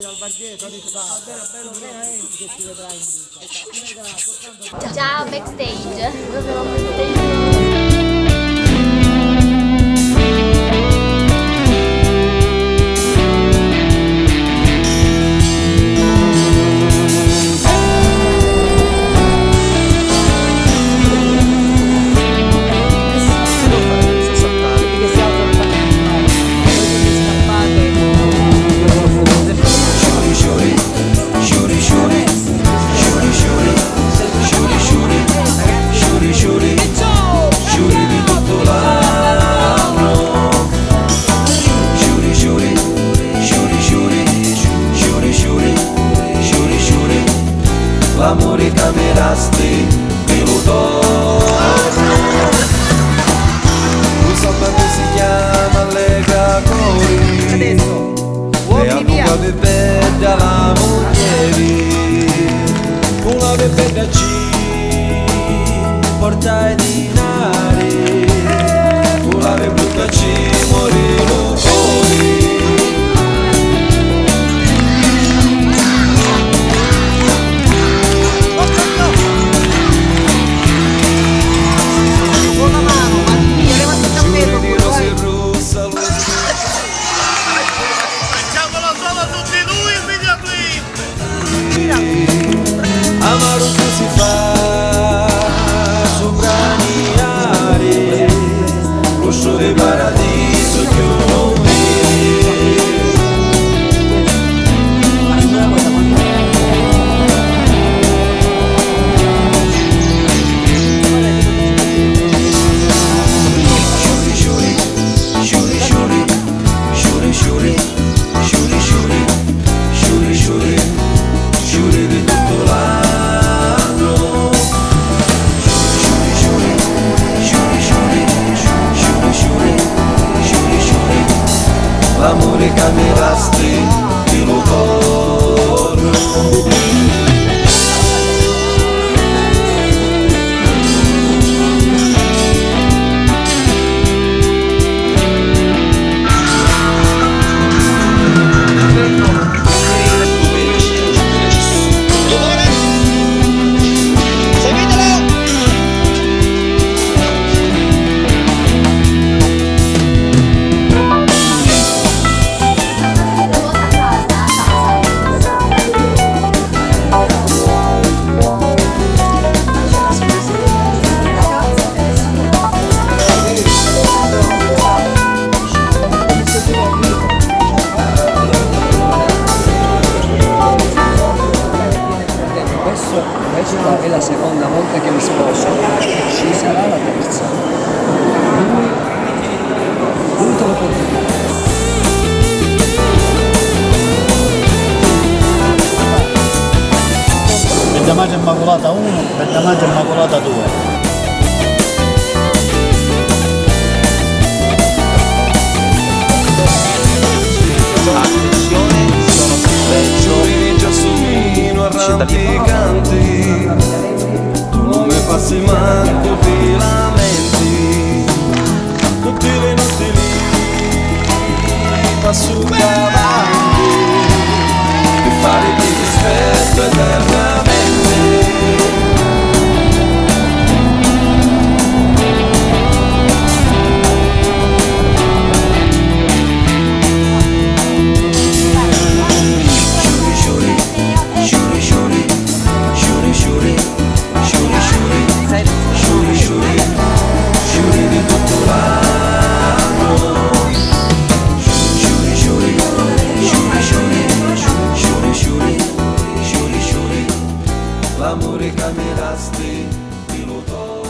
Al Bargetto di che si vedrà in vita. Ciao backstage. L'amore camerasti piloto. Un salvato si chiama Lega Cori. Adesso, E uomini via. a bebedda la moglieri. Una bebedda ci porta ai dinari. Una bebedda ci morino fuori. Con la mano, Mattia, levati il cappello. Di rose rossa, Facciamolo solo tutti lui il videoclip! amaro che si fa sopraniare, rosso di paradiso che uno vede. Sciuri di tutto l'anno. Sciuri, l'amore che mi rasti di locorno. Questa è la seconda volta che mi sposo, ci sarà la terza. Lui te lo può dire. Bella Magia Immacolata 1, Bella Magia Immacolata 2. Attenzione, sono silenzio, già sumino arrampicanti. Tu non mi passi manco ti lamenti. Tutte le notti lì passo davanti per fare di rispetto eternamente. Sciuri di tutto l'anno. Sciuri, l'amore che mi rasti di loto.